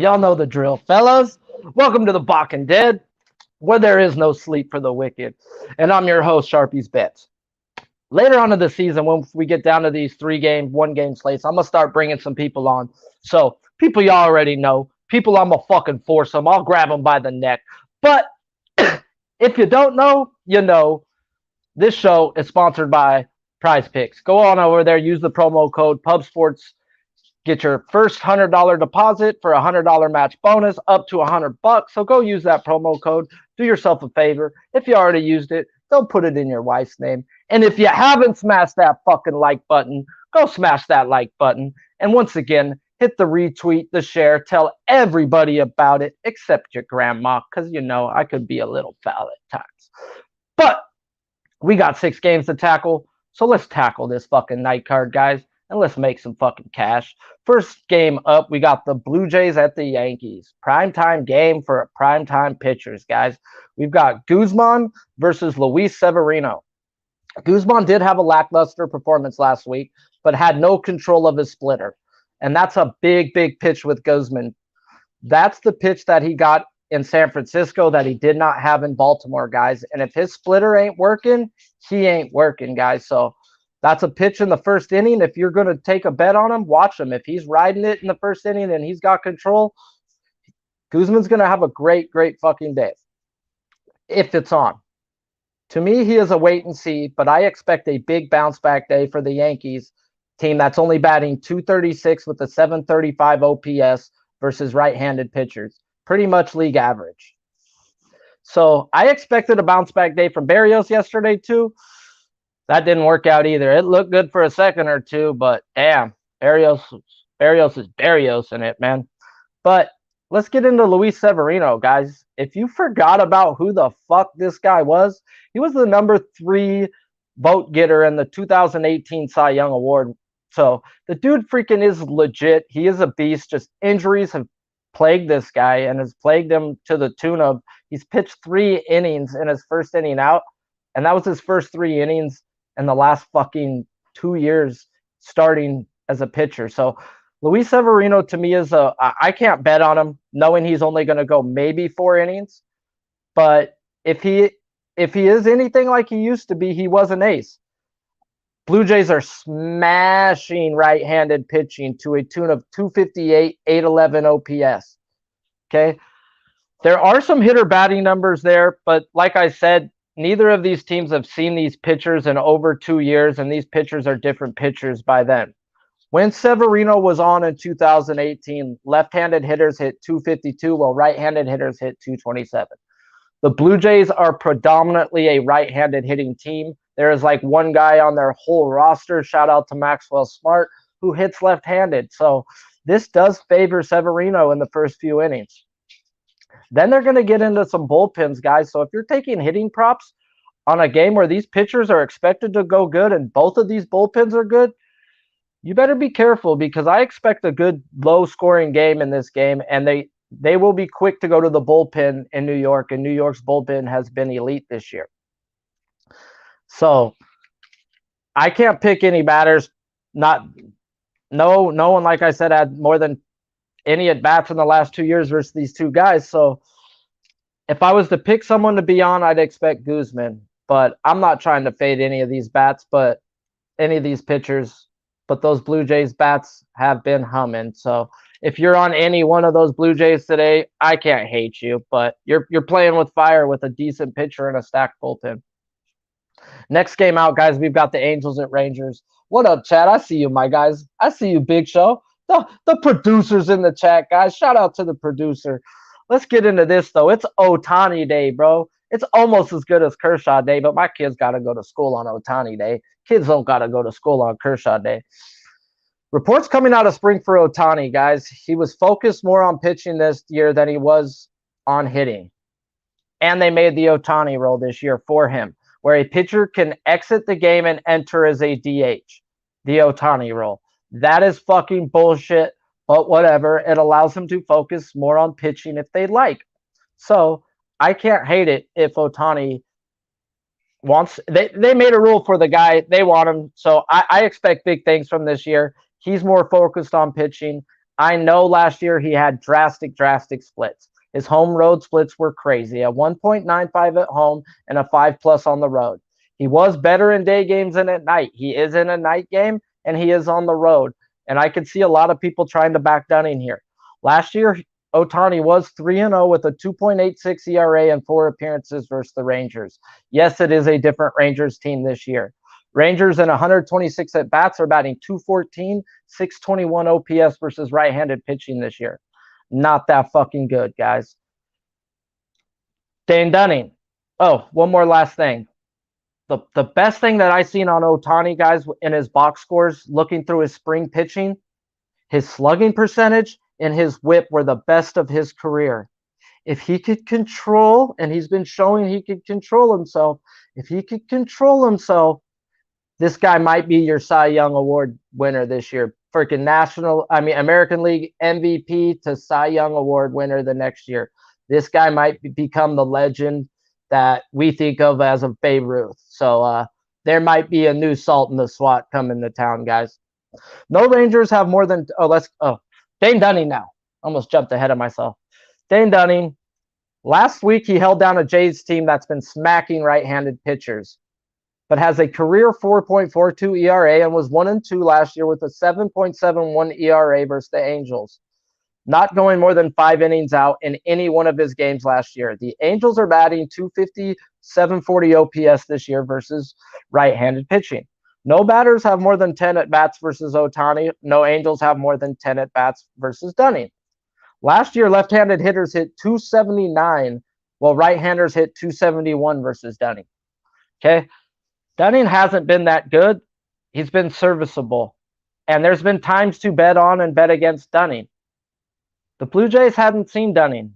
Y'all know the drill, fellas. Welcome to the Balking Dead, where there is no sleep for the wicked. And I'm your host, Sharpie's Bets. Later on in the season, when we get down to these 3-game, 1-game slates, I'm going to start bringing some people on. So, people y'all already know, people I'm going to fucking force them. I'll grab them by the neck. But if you don't know, you know. This show is sponsored by Prizepicks. Go on over there, use the promo code PubSports. Get your first $100 deposit for a $100 match bonus up to $100. So go use that promo code. Do yourself a favor. If you already used it, don't put it in your wife's name. And if you haven't smashed that fucking like button, go smash that like button. And once again, hit the retweet, the share, tell everybody about it except your grandma, because you know I could be a little foul at times. But we got 6 games to tackle, so let's tackle this fucking night card, guys, and let's make some fucking cash. First game up, we got the Blue Jays at the Yankees. Primetime game for primetime pitchers, guys. We've got Guzman versus Luis Severino. Guzman did have a lackluster performance last week, but had no control of his splitter. And that's a big, big pitch with Guzman. That's the pitch that he got in San Francisco that he did not have in Baltimore, guys. And if his splitter ain't working, he ain't working, guys. So that's a pitch in the first inning. If you're going to take a bet on him, watch him. If he's riding it in the first inning and he's got control, Guzman's going to have a great, great fucking day if it's on. To me, he is a wait and see, but I expect a big bounce back day for the Yankees team that's only batting .236 with a .735 OPS versus right-handed pitchers. Pretty much league average. So I expected a bounce back day from Berrios yesterday too. That didn't work out either. It looked good for a second or two, but damn, Berrios is Berrios in it, man. But let's get into Luis Severino, guys. If you forgot about who the fuck this guy was, he was the number 3 vote getter in the 2018 Cy Young Award. So the dude freaking is legit. He is a beast. Just injuries have plagued this guy and has plagued him to the tune of he's pitched 3 innings in his first inning out, and that was his first 3 innings in the last fucking 2 years starting as a pitcher. So Luis Severino to me is I can't bet on him knowing he's only going to go maybe 4 innings, but if he is anything like he used to be, he was an ace. Blue Jays are smashing right-handed pitching to a tune of 258, 811 OPS. Okay. There are some hitter batting numbers there, but like I said, neither of these teams have seen these pitchers in over 2 years, and these pitchers are different pitchers by then. When Severino was on in 2018, left-handed hitters hit 252, while right-handed hitters hit 227. The Blue Jays are predominantly a right-handed hitting team. There is like one guy on their whole roster, shout out to Maxwell Smart, who hits left-handed. So this does favor Severino in the first few innings. Then they're going to get into some bullpens, guys. So if you're taking hitting props on a game where these pitchers are expected to go good and both of these bullpens are good, you better be careful because I expect a good low-scoring game in this game, and they will be quick to go to the bullpen in New York, and New York's bullpen has been elite this year. So I can't pick any batters. No one, like I said, had more than any at-bats in the last 2 years versus these two guys. So if I was to pick someone to be on, I'd expect Guzman. But I'm not trying to fade any of these bats, but any of these pitchers. But those Blue Jays bats have been humming. So if you're on any one of those Blue Jays today, I can't hate you. But you're playing with fire with a decent pitcher and a stacked bullpen. Next game out, guys, we've got the Angels at Rangers. What up, Chad? I see you, my guys. I see you, Big Show. The producer's in the chat, guys. Shout out to the producer. Let's get into this, though. It's Ohtani Day, bro. It's almost as good as Kershaw Day, but my kids got to go to school on Ohtani Day. Kids don't got to go to school on Kershaw Day. Reports coming out of spring for Ohtani, guys. He was focused more on pitching this year than he was on hitting. And they made the Ohtani rule this year for him, where a pitcher can exit the game and enter as a DH. The Ohtani rule. That is fucking bullshit, but whatever. It allows him to focus more on pitching if they like. So I can't hate it if Ohtani wants. They made a rule for the guy. They want him. So I expect big things from this year. He's more focused on pitching. I know last year he had drastic splits. His home road splits were crazy. A 1.95 at home and a 5+ on the road. He was better in day games than at night. He is in a night game and he is on the road. And I could see a lot of people trying to back Dunning here. Last year, Ohtani was 3-0 with a 2.86 ERA and 4 appearances versus the Rangers. Yes, it is a different Rangers team this year. Rangers in 126 at bats are batting 214, 621 OPS versus right-handed pitching this year. Not that fucking good, guys. Dane Dunning. Oh, one more last thing. The best thing that I seen on Ohtani, guys, in his box scores, looking through his spring pitching, his slugging percentage and his whip were the best of his career. If he could control, and he's been showing he could control himself, if he could control himself, this guy might be your Cy Young Award winner this year. Freaking American League MVP to Cy Young Award winner the next year. This guy might become the legend that we think of as of Babe Ruth. So there might be a new salt in the SWAT coming to town, guys. No Rangers have more than Dane Dunning now. Almost jumped ahead of myself. Dane Dunning. Last week he held down a Jays team that's been smacking right-handed pitchers, but has a career 4.42 ERA and was 1-2 last year with a 7.71 ERA versus the Angels. Not going more than 5 innings out in any one of his games last year. The Angels are batting 250, 740 OPS this year versus right-handed pitching. No batters have more than 10 at-bats versus Ohtani. No Angels have more than 10 at-bats versus Dunning. Last year, left-handed hitters hit 279, while right-handers hit 271 versus Dunning. Okay? Dunning hasn't been that good. He's been serviceable. And there's been times to bet on and bet against Dunning. The Blue Jays hadn't seen Dunning.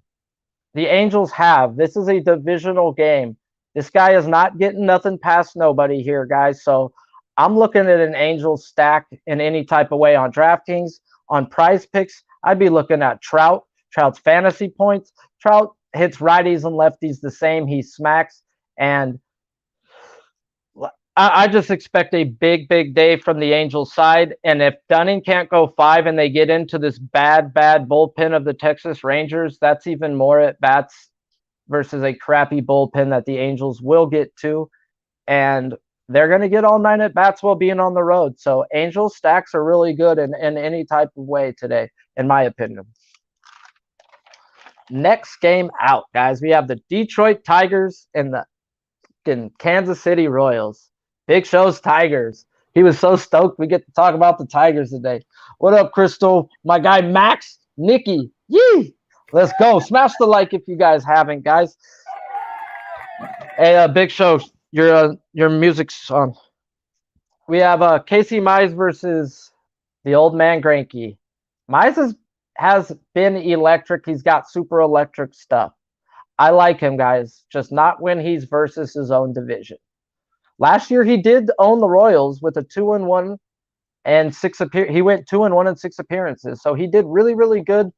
The Angels have. This is a divisional game. This guy is not getting nothing past nobody here, guys. So I'm looking at an Angels stack in any type of way on DraftKings. On Prizepicks, I'd be looking at Trout. Trout's fantasy points. Trout hits righties and lefties the same. He smacks. And I just expect a big day from the Angels side. And if Dunning can't go 5 and they get into this bad bullpen of the Texas Rangers, that's even more at bats versus a crappy bullpen that the Angels will get to. And they're going to get all 9 at bats while being on the road. So Angels stacks are really good in any type of way today, in my opinion. Next game out, guys. We have the Detroit Tigers and the Kansas City Royals. Big Show's Tigers. He was so stoked we get to talk about the Tigers today. What up, Crystal? My guy Max, Nikki. Yee! Let's go. Smash the like if you guys haven't, guys. Hey, Big Show, your music's on. We have Casey Mize versus the old man Greinke. Mize has been electric. He's got super electric stuff. I like him, guys, just not when he's versus his own division. Last year, he did own the Royals with a 2-1 and 6 appearances. He went 2-1 and 6 appearances. So he did really good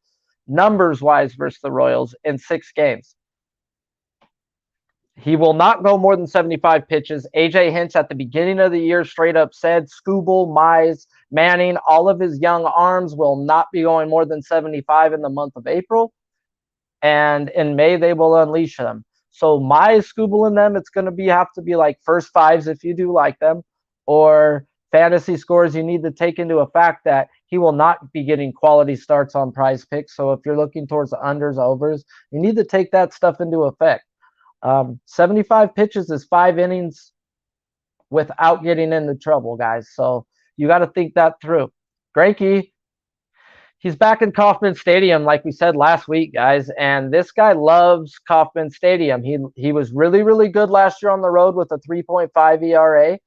numbers-wise versus the Royals in 6 games. He will not go more than 75 pitches. AJ Hinch at the beginning of the year straight up said Skubal, Mize, Manning, all of his young arms will not be going more than 75 in the month of April. And in May, they will unleash them. So Mize, Skubal, and them, it's going to have to be like first 5s if you do like them, or fantasy scores. You need to take into effect that he will not be getting quality starts on Prizepicks. So if you're looking towards the unders, overs, you need to take that stuff into effect. 75 pitches is 5 innings without getting into trouble, guys. So you got to think that through. Greinke, he's back in Kauffman Stadium, like we said last week, guys. And this guy loves Kauffman Stadium. He was really good last year on the road with a 3.5 ERA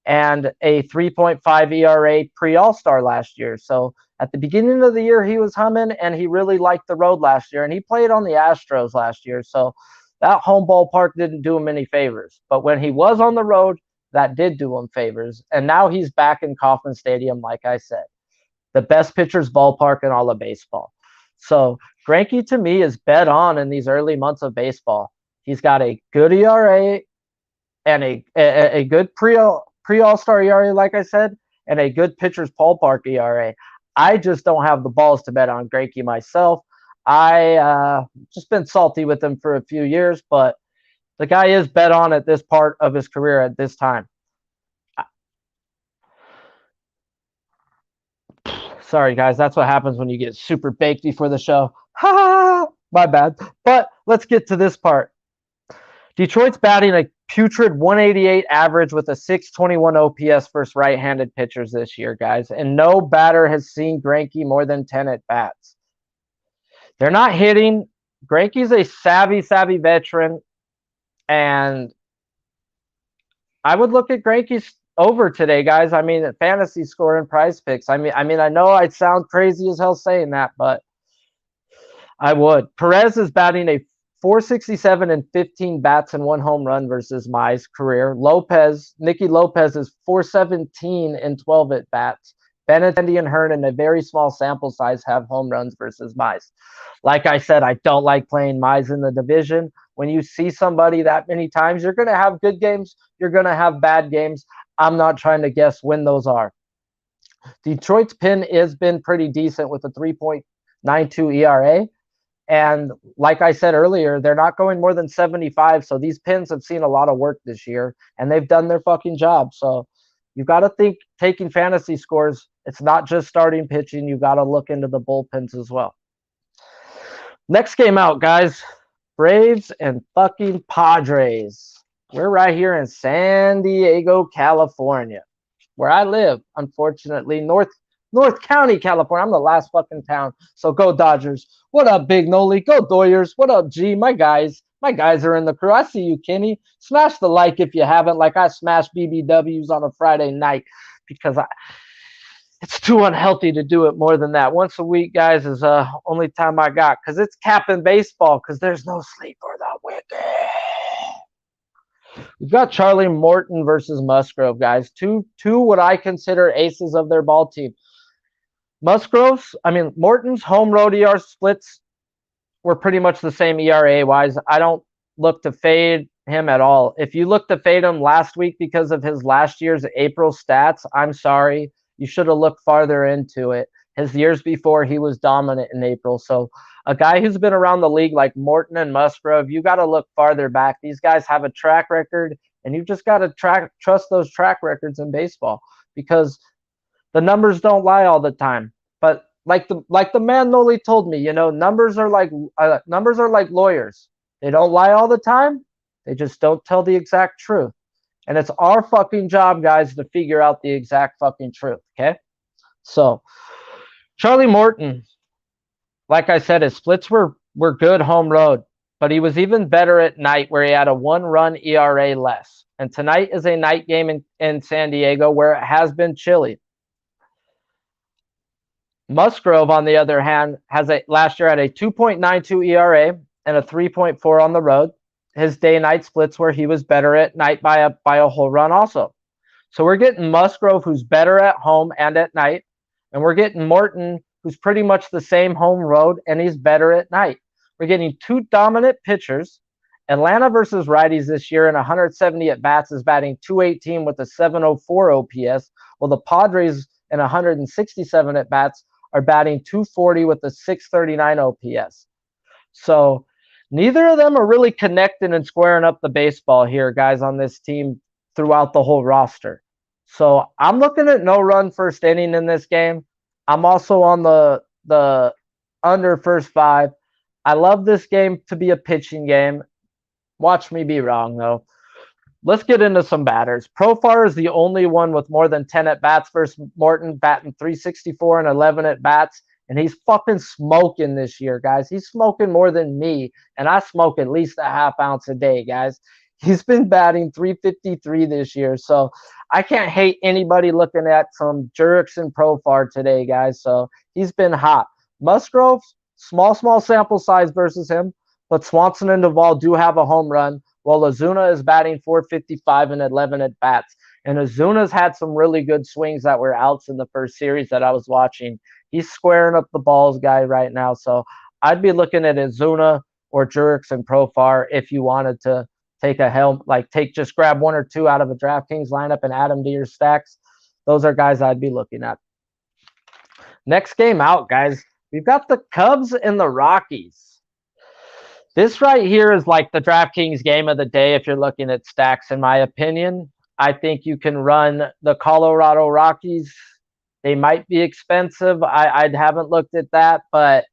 and a 3.5 ERA pre-All-Star last year. So at the beginning of the year, he was humming, and he really liked the road last year. And he played on the Astros last year. So that home ballpark didn't do him any favors. But when he was on the road, that did do him favors. And now he's back in Kauffman Stadium, like I said. The best pitcher's ballpark in all of baseball. So Greinke, to me, is bet on in these early months of baseball. He's got a good ERA and a good pre-All-Star ERA, like I said, and a good pitcher's ballpark ERA. I just don't have the balls to bet on Greinke myself. I just been salty with him for a few years, but the guy is bet on at this part of his career at this time. Sorry, guys. That's what happens when you get super baked before the show. Ha! My bad. But let's get to this part. Detroit's batting a putrid 188 average with a 621 OPS versus right-handed pitchers this year, guys. And no batter has seen Greinke more than 10 at-bats. They're not hitting. Greinke's a savvy veteran. And I would look at Greinke's over today, guys. I mean, fantasy score and Prizepicks. I mean, I know I sound crazy as hell saying that, but I would. Perez is batting a 467 and 15 bats and 1 home run versus Mize career. Nicky Lopez is 417 and 12 at bats. Benintendi and Hearn in a very small sample size have home runs versus Mize. Like I said, I don't like playing Mize in the division. When you see somebody that many times, you're going to have good games. You're going to have bad games. I'm not trying to guess when those are. Detroit's pin has been pretty decent with a 3.92 ERA. And like I said earlier, they're not going more than 75. So these pins have seen a lot of work this year, and they've done their fucking job. So you've got to think taking fantasy scores, it's not just starting pitching. You've got to look into the bullpens as well. Next game out, guys. Braves and fucking Padres. We're right here in San Diego, California, where I live, unfortunately. North County, California. I'm the last fucking town. So go Dodgers. What up, Big Noli? Go Doyers. What up, G? My guys are in the crew. I see you, Kenny. Smash the like if you haven't, like I smashed BBWs on a Friday night, because it's too unhealthy to do it more than that. Once a week, guys, is only time I got, because it's capping baseball, because there's no sleep for the wicked. We've got Charlie Morton versus Musgrove, guys. Two what I consider aces of their ball team. Morton's home road ER splits were pretty much the same ERA-wise. I don't look to fade him at all. If you look to fade him last week because of his last year's April stats, I'm sorry. You should have looked farther into it. His years before, he was dominant in April. So a guy who's been around the league like Morton and Musgrove, you got to look farther back. These guys have a track record, and you've just got to trust those track records in baseball, because the numbers don't lie all the time. But like the man Noli told me, numbers are like lawyers. They don't lie all the time. They just don't tell the exact truth. And it's our fucking job, guys, to figure out the exact fucking truth, okay? So, Charlie Morton, like I said, his splits were good home road, but he was even better at night, where he had a 1-run ERA less. And tonight is a night game in San Diego, where it has been chilly. Musgrove, on the other hand, last year had a 2.92 ERA and a 3.4 on the road. His day-night splits where he was better at night by a whole run also. So we're getting Musgrove, who's better at home and at night, and we're getting Morton, who's pretty much the same home road, and he's better at night. We're getting two dominant pitchers. Atlanta versus righties this year in 170 at-bats is batting 218 with a 704 OPS, while the Padres in 167 at-bats are batting 240 with a 639 OPS. So neither of them are really connecting and squaring up the baseball here, guys, on this team throughout the whole roster. So I'm looking at no run first inning in this game. I'm also on the under first 5. I love this game to be a pitching game. Watch me be wrong, though. Let's get into some batters. Profar is the only one with more than 10 at-bats versus Morton, batting 364 and 11 at-bats. And he's fucking smoking this year, guys. He's smoking more than me, and I smoke at least a half ounce a day, guys. He's been batting 353 this year, so I can't hate anybody looking at some Jurickson Profar today, guys. So he's been hot. Musgrove, small sample size versus him, but Swanson and Duvall do have a home run, while Ozuna is batting 455 and 11 at-bats. And Ozuna's had some really good swings that were outs in the first series that I was watching. He's squaring up the balls guy right now. So I'd be looking at Ozuna or Jurickson Profar if you wanted to take just grab one or two out of a DraftKings lineup and add them to your stacks. Those are guys I'd be looking at. Next game out, guys. We've got the Cubs and the Rockies. This right here is like the DraftKings game of the day if you're looking at stacks, in my opinion. I think you can run the Colorado Rockies. They might be expensive. I haven't looked at that, but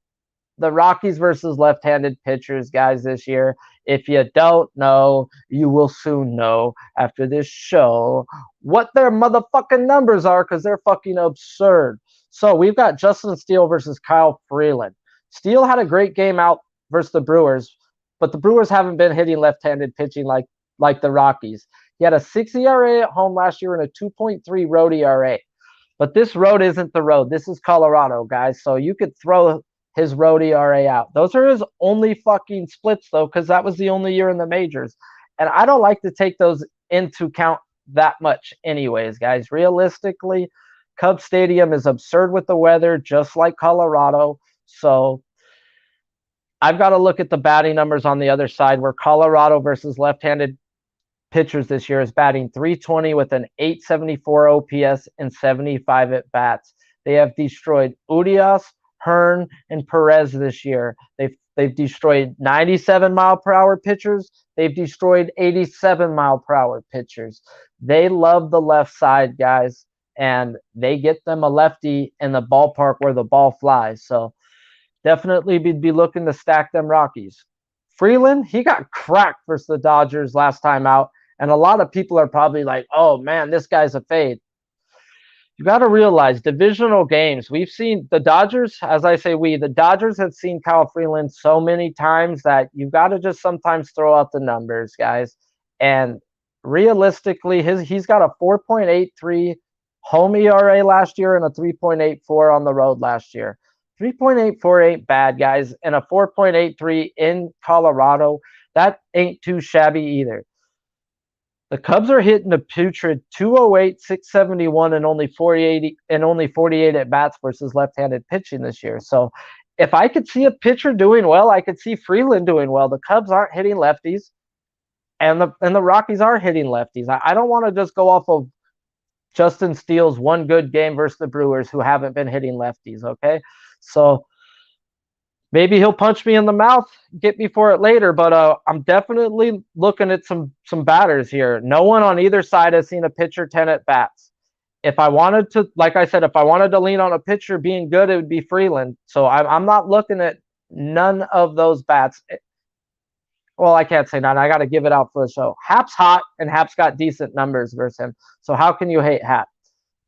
the Rockies versus left-handed pitchers, guys, this year. If you don't know, you will soon know after this show what their motherfucking numbers are, because they're fucking absurd. So we've got Justin Steele versus Kyle Freeland. Steele had a great game out versus the Brewers, but the Brewers haven't been hitting left-handed pitching like the Rockies. He had a 6 ERA at home last year and a 2.3 road ERA. But this road isn't the road. This is Colorado, guys. So you could throw his road ERA out. Those are his only fucking splits, though, because that was the only year in the majors. And I don't like to take those into account that much anyways, guys. Realistically, Cubs Stadium is absurd with the weather, just like Colorado. So I've got to look at the batting numbers on the other side, where Colorado versus left-handed pitchers this year is batting .320 with an .874 OPS and 75 at-bats. They have destroyed Urias, Hearn, and Perez this year. They've destroyed 97-mile-per-hour pitchers. They've destroyed 87-mile-per-hour pitchers. They love the left side, guys, and they get them a lefty in the ballpark where the ball flies. So definitely be looking to stack them Rockies. Freeland, he got cracked versus the Dodgers last time out, and a lot of people are probably like, oh, man, this guy's a fade. You got to realize divisional games. We've seen the Dodgers, as I say, the Dodgers have seen Kyle Freeland so many times that you've got to just sometimes throw out the numbers, guys. And realistically, he's got a 4.83 home ERA last year and a 3.84 on the road last year. 3.84 ain't bad, guys, and a 4.83 in Colorado, that ain't too shabby either. The Cubs are hitting a putrid 208, 671, and only 48 at bats versus left-handed pitching this year. So if I could see a pitcher doing well, I could see Freeland doing well. The Cubs aren't hitting lefties, and the Rockies are hitting lefties. I don't want to just go off of Justin Steele's one good game versus the Brewers, who haven't been hitting lefties, okay? So maybe he'll punch me in the mouth, get me for it later, but I'm definitely looking at some batters here. No one on either side has seen a pitcher 10 at bats. If I wanted to, like I said, if I wanted to lean on a pitcher being good, it would be Freeland. So I'm not looking at none of those bats. Well, I can't say none. I got to give it out for the show. Hap's hot, and Hap's got decent numbers versus him. So how can you hate Hap?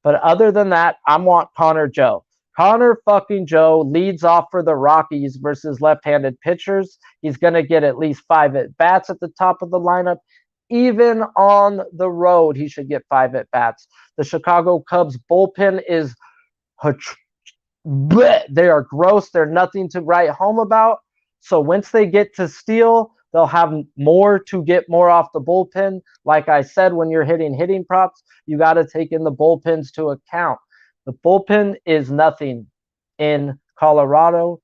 But other than that, I want Connor Joe. Connor fucking Joe leads off for the Rockies versus left-handed pitchers. He's going to get at least 5 at-bats at the top of the lineup. Even on the road, he should get 5 at-bats. The Chicago Cubs bullpen is they are gross. They're nothing to write home about. So once they get to Steele, they'll have more to get more off the bullpen. Like I said, when you're hitting props, you got to take in the bullpens to account. The bullpen is nothing in Colorado.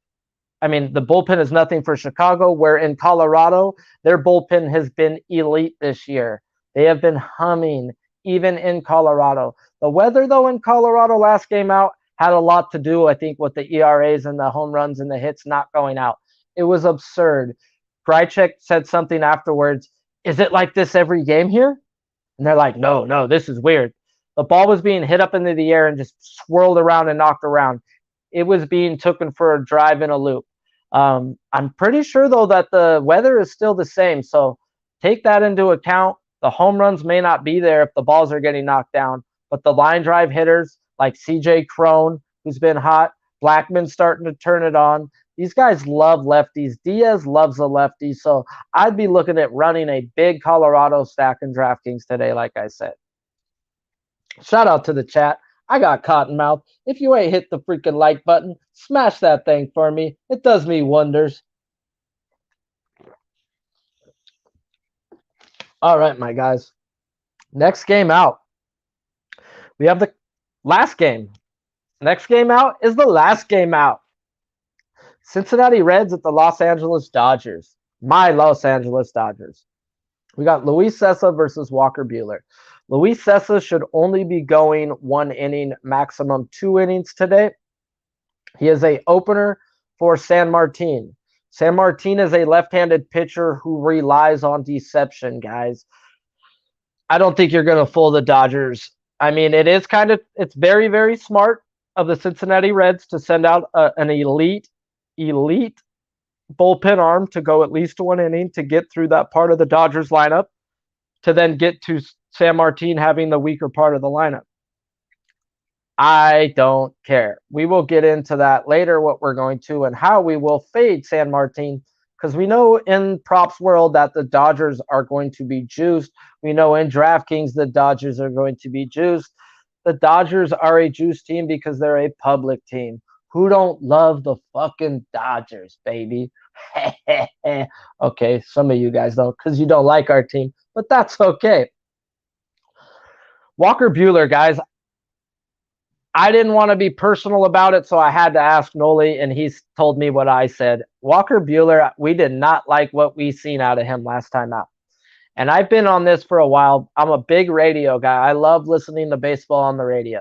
I mean, the bullpen is nothing for Chicago, where in Colorado, their bullpen has been elite this year. They have been humming, even in Colorado. The weather, though, in Colorado last game out had a lot to do, I think, with the ERAs and the home runs and the hits not going out. It was absurd. Prizepicks said something afterwards. Is it like this every game here? And they're like, no, this is weird. The ball was being hit up into the air and just swirled around and knocked around. It was being taken for a drive in a loop. I'm pretty sure, though, that the weather is still the same. So take that into account. The home runs may not be there if the balls are getting knocked down, but the line drive hitters like CJ Cron, who's been hot, Blackman's starting to turn it on. These guys love lefties. Diaz loves a lefty. So I'd be looking at running a big Colorado stack in DraftKings today, like I said. Shout out to the chat. I got cottonmouth. If you ain't hit the freaking like button, smash that thing for me. It does me wonders. All right, my guys. Next game out. We have the last game. Next game out is the last game out. Cincinnati Reds at the Los Angeles Dodgers. My Los Angeles Dodgers. We got Luis Cessa versus Walker Buehler. Luis Cessa should only be going 1 inning, maximum 2 innings today. He is a opener for San Martin. San Martin is a left-handed pitcher who relies on deception, guys. I don't think you're going to fool the Dodgers. I mean, it's very, very smart of the Cincinnati Reds to send out an elite bullpen arm to go at least one inning to get through that part of the Dodgers lineup to then get to San Martin having the weaker part of the lineup. I don't care. We will get into that later, what we're going to and how we will fade San Martin, because we know in props world that the Dodgers are going to be juiced. We know in DraftKings the Dodgers are going to be juiced. The Dodgers are a juice team because they're a public team. Who don't love the fucking Dodgers, baby? Okay, some of you guys don't because you don't like our team, but that's okay. Walker Buehler, guys, I didn't want to be personal about it, so I had to ask Noli, and he's told me what I said. Walker Buehler, we did not like what we seen out of him last time out. And I've been on this for a while. I'm a big radio guy. I love listening to baseball on the radio.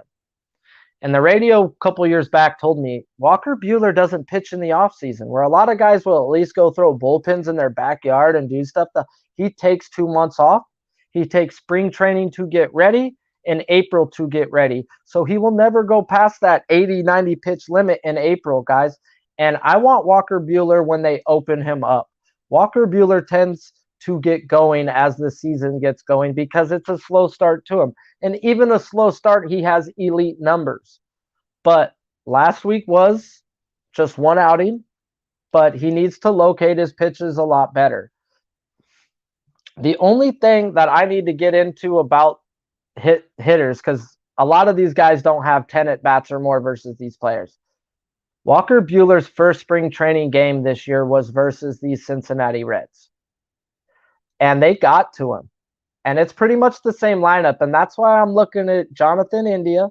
And the radio a couple years back told me Walker Buehler doesn't pitch in the offseason, where a lot of guys will at least go throw bullpens in their backyard and do stuff. He takes 2 months off. He takes spring training to get ready, in April to get ready. So he will never go past that 80, 90 pitch limit in April, guys. And I want Walker Buehler when they open him up. Walker Buehler tends to get going as the season gets going because it's a slow start to him. And even a slow start, he has elite numbers. But last week was just one outing, but he needs to locate his pitches a lot better. The only thing that I need to get into about hitters, because a lot of these guys don't have 10 at-bats or more versus these players. Walker Buehler's first spring training game this year was versus the Cincinnati Reds. And they got to him. And it's pretty much the same lineup. And that's why I'm looking at Jonathan India,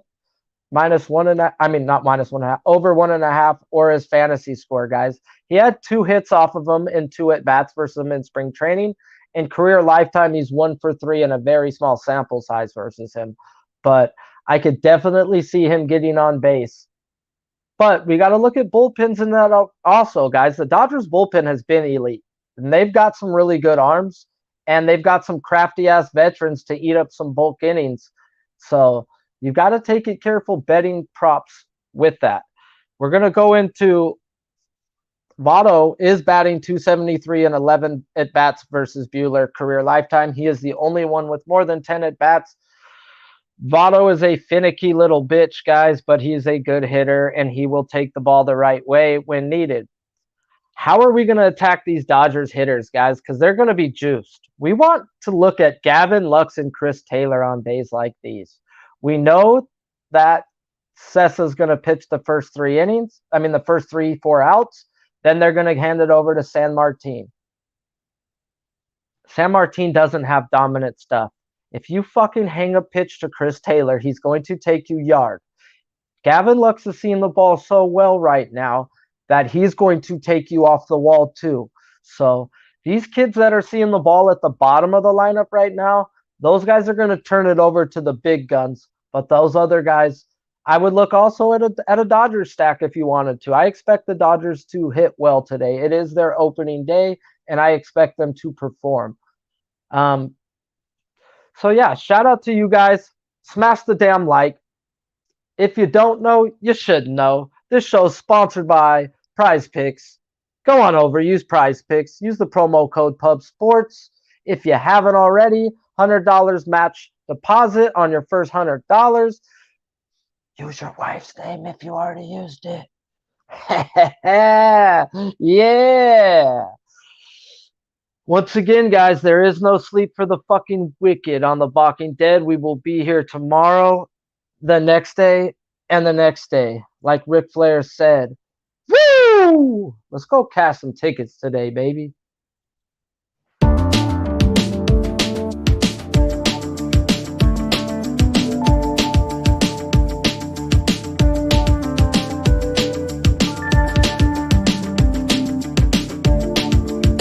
not -1.5, over 1.5, or his fantasy score, guys. He had 2 hits off of him in 2 at-bats versus him in spring training. In career lifetime, he's 1 for 3 in a very small sample size versus him. But I could definitely see him getting on base. But we got to look at bullpens in that also, guys. The Dodgers bullpen has been elite. And they've got some really good arms. And they've got some crafty-ass veterans to eat up some bulk innings. So you've got to take it careful betting props with that. We're going to go into Votto is batting .273 and 11 at-bats versus Buehler career lifetime. He is the only one with more than 10 at-bats. Votto is a finicky little bitch, guys, but he's a good hitter, and he will take the ball the right way when needed. How are we going to attack these Dodgers hitters, guys? Because they're going to be juiced. We want to look at Gavin Lux and Chris Taylor on days like these. We know that Sessa's going to pitch the first 3 innings. The first 3-4 outs. Then they're going to hand it over to San Martin. San Martin doesn't have dominant stuff. If you fucking hang a pitch to Chris Taylor, he's going to take you yard. Gavin Lux is seeing the ball so well right now that he's going to take you off the wall too. So these kids that are seeing the ball at the bottom of the lineup right now, those guys are going to turn it over to the big guns. But those other guys, I would look also at a Dodgers stack if you wanted to. I expect the Dodgers to hit well today. It is their opening day, and I expect them to perform. So yeah, shout out to you guys. Smash the damn like. If you don't know, you should know. This show is sponsored by Prizepicks. Go on over, use Prizepicks. Use the promo code PUBSPORTS. If you haven't already, $100 match deposit on your first $100. Use your wife's name if you already used it. Yeah. Once again, guys, there is no sleep for the fucking wicked on the Balking Dead. We will be here tomorrow, the next day, and the next day. Like Ric Flair said. Woo! Let's go cash some tickets today, baby.